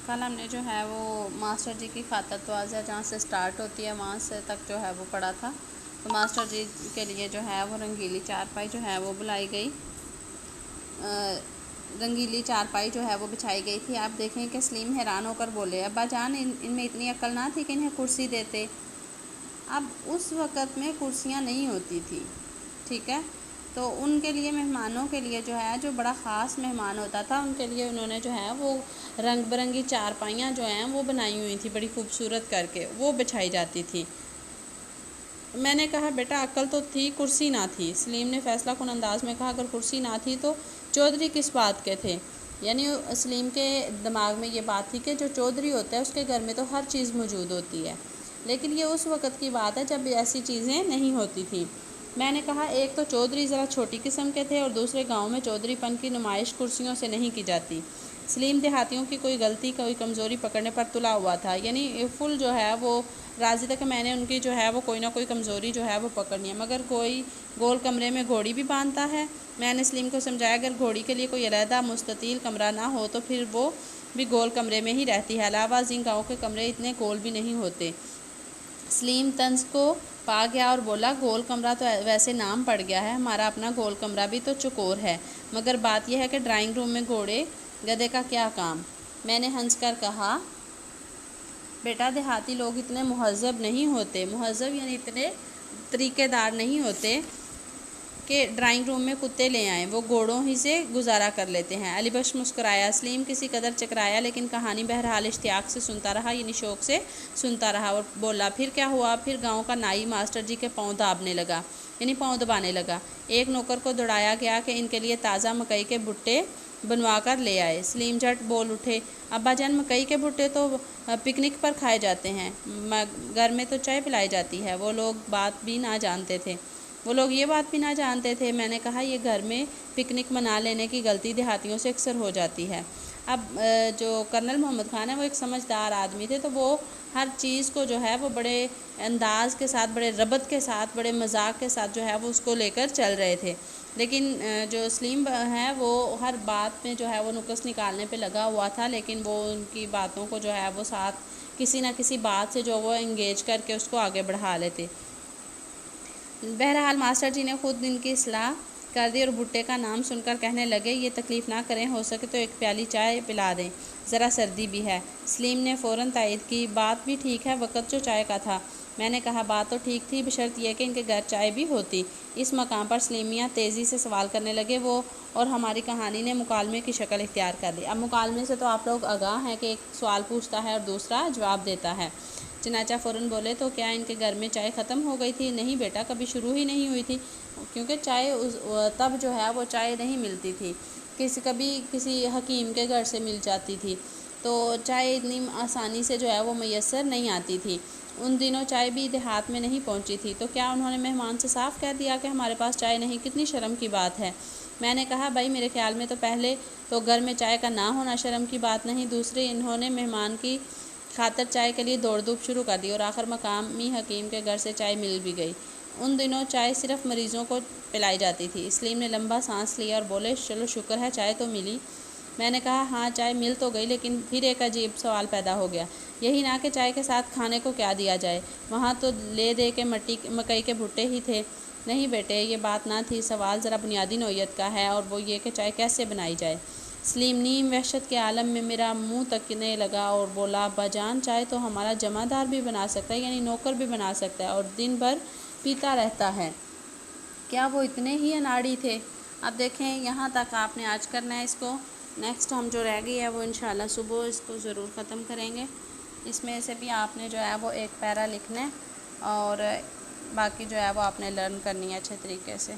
کل ہم نے جو ہے وہ ماسٹر جی کی خاطر توازہ جہاں سے سٹارٹ ہوتی ہے وہاں سے تک جو ہے وہ پڑھا تھا۔ تو ماسٹر جی کے لیے جو ہے وہ رنگیلی چارپائی جو ہے وہ بلائی گئی، رنگیلی چارپائی جو ہے وہ بچھائی گئی تھی۔ آپ دیکھیں کہ سلیم حیران ہو کر بولے، ابا جان ان میں اتنی عقل نہ تھی کہ انہیں کرسی دیتے۔ اب اس وقت میں کرسیاں نہیں ہوتی تھی، ٹھیک ہے، تو ان کے لیے مہمانوں کے لیے جو ہے جو بڑا خاص مہمان ہوتا تھا ان کے لیے انہوں نے جو ہے وہ رنگ برنگی چارپائیاں جو ہیں وہ بنائی ہوئی تھی، بڑی خوبصورت کر کے وہ بچھائی جاتی تھی۔ میں نے کہا بیٹا عقل تو تھی، کرسی نہ تھی۔ سلیم نے فیصلہ کن انداز میں کہا اگر کرسی نہ تھی تو چودھری کس بات کے تھے؟ یعنی سلیم کے دماغ میں یہ بات تھی کہ جو چودھری ہوتا ہے اس کے گھر میں تو ہر چیز موجود ہوتی ہے، لیکن یہ اس وقت کی بات ہے جب ایسی چیزیں نہیں ہوتی تھیں۔ میں نے کہا ایک تو چودھری ذرا چھوٹی قسم کے تھے اور دوسرے گاؤں میں چودھری پن کی نمائش کرسیوں سے نہیں کی جاتی۔ سلیم دیہاتیوں کی کوئی غلطی کوئی کمزوری پکڑنے پر تلا ہوا تھا، یعنی فل جو ہے وہ راضی تھا کہ میں نے ان کی جو ہے وہ کوئی نہ کوئی کمزوری جو ہے وہ پکڑنی ہے، مگر کوئی گول کمرے میں گھوڑی بھی باندھتا ہے۔ میں نے سلیم کو سمجھایا اگر گھوڑی کے لیے کوئی علیحدہ مستطیل کمرہ نہ ہو تو پھر وہ بھی گول کمرے میں ہی رہتی ہے، علاوہ ازیں گاؤں کے کمرے اتنے گول بھی نہیں ہوتے۔ سلیم طنز کو پا گیا اور بولا گول کمرہ تو ویسے نام پڑ گیا ہے، ہمارا اپنا گول کمرہ بھی تو چکور ہے، مگر بات یہ ہے کہ ڈرائنگ روم میں گھوڑے گدھے کا کیا کام؟ میں نے ہنس کر کہا بیٹا دیہاتی لوگ اتنے مہذب نہیں ہوتے، مہذب یعنی اتنے طریقے دار نہیں ہوتے کہ ڈرائنگ روم میں کتے لے آئیں، وہ گھوڑوں ہی سے گزارا کر لیتے ہیں۔ علی بخش مسکرایا، سلیم کسی قدر چکرایا لیکن کہانی بہرحال اشتیاق سے سنتا رہا، یعنی شوق سے سنتا رہا، اور بولا پھر کیا ہوا؟ پھر گاؤں کا نائی ماسٹر جی کے پاؤں دابنے لگا، یعنی پاؤں دبانے لگا۔ ایک نوکر کو دوڑایا گیا کہ ان کے لیے تازہ مکئی کے بھٹے بنوا کر لے آئے۔ سلیم جھٹ بول اٹھے، ابا جان مکئی کے بھٹے تو پکنک پر کھائے جاتے ہیں، گھر میں تو چائے پلائی جاتی ہے۔ وہ لوگ یہ بات بھی نہ جانتے تھے۔ میں نے کہا یہ گھر میں پکنک منا لینے کی غلطی دیہاتیوں سے اکثر ہو جاتی ہے۔ اب جو کرنل محمد خان ہے وہ ایک سمجھدار آدمی تھے، تو وہ ہر چیز کو جو ہے وہ بڑے انداز کے ساتھ، بڑے ربط کے ساتھ، بڑے مذاق کے ساتھ جو ہے وہ اس کو لے کر چل رہے تھے، لیکن جو سلیم ہے وہ ہر بات میں جو ہے وہ نقص نکالنے پہ لگا ہوا تھا، لیکن وہ ان کی باتوں کو جو ہے وہ ساتھ کسی نہ کسی بات سے جو وہ انگیج کر کے اس کو آگے بڑھا لیتے۔ بہرحال ماسٹر جی نے خود ان کی اصلاح کر دی اور بھٹے کا نام سن کر کہنے لگے یہ تکلیف نہ کریں، ہو سکے تو ایک پیالی چائے پلا دیں، ذرا سردی بھی ہے۔ سلیم نے فوراً تائید کی، بات بھی ٹھیک ہے، وقت جو چائے کا تھا۔ میں نے کہا بات تو ٹھیک تھی، بشرط یہ کہ ان کے گھر چائے بھی ہوتی۔ اس مقام پر سلیمیاں تیزی سے سوال کرنے لگے وہ، اور ہماری کہانی نے مکالمے کی شکل اختیار کر لی۔ اب مکالمے سے تو آپ لوگ آگاہ ہیں کہ ایک سوال پوچھتا ہے اور دوسرا جواب دیتا ہے۔ چنانچہ فوراً بولے تو کیا ان کے گھر میں چائے ختم ہو گئی تھی؟ نہیں بیٹا، کبھی شروع ہی نہیں ہوئی تھی، کیونکہ چائے تب جو ہے وہ چائے نہیں ملتی تھی، کبھی کسی حکیم کے گھر سے مل جاتی تھی، تو چائے اتنی آسانی سے جو ہے وہ میسر نہیں آتی تھی۔ ان دنوں چائے بھی دیہات میں نہیں پہنچی تھی، تو کیا انہوں نے مہمان سے صاف کہہ دیا کہ ہمارے پاس چائے نہیں؟ کتنی شرم کی بات ہے۔ میں نے کہا بھائی میرے خیال میں تو پہلے تو گھر میں چائے کا نہ ہونا شرم کی بات نہیں، دوسرے انہوں نے مہمان کی خاطر چائے کے لیے دوڑ دھوپ شروع کر دی اور آخر مقامی حکیم کے گھر سے چائے مل بھی گئی۔ ان دنوں چائے صرف مریضوں کو پلائی جاتی تھی۔ سلیم نے لمبا سانس لیا اور بولے چلو شکر ہے چائے تو ملی۔ میں نے کہا ہاں چائے مل تو گئی، لیکن پھر ایک عجیب سوال پیدا ہو گیا، یہی نہ کہ چائے کے ساتھ کھانے کو کیا دیا جائے، وہاں تو لے دے کے مکئی کے بھٹے ہی تھے۔ نہیں بیٹے یہ بات نہ تھی، سوال ذرا بنیادی نوعیت کا ہے، اور وہ یہ کہ چائے کیسے بنائی جائے۔ سلیم نیم وحشت کے عالم میں میرا منہ تکنے لگا اور بولا ابا جان چائے تو ہمارا جمع دار بھی بنا سکتا ہے، یعنی نوکر بھی بنا سکتا ہے، اور دن بھر پیتا رہتا ہے۔ کیا وہ اتنے ہی اناڑی تھے؟ اب دیکھیں یہاں تک آپ نے آج کرنا ہے، اس کو نیکسٹ ہم جو رہ گئی ہے وہ انشاءاللہ صبح اس کو ضرور ختم کریں گے۔ اس میں سے بھی آپ نے جو ہے وہ ایک پیرا لکھنا ہے اور باقی جو ہے وہ آپ نے لرن کرنی ہے اچھے طریقے سے۔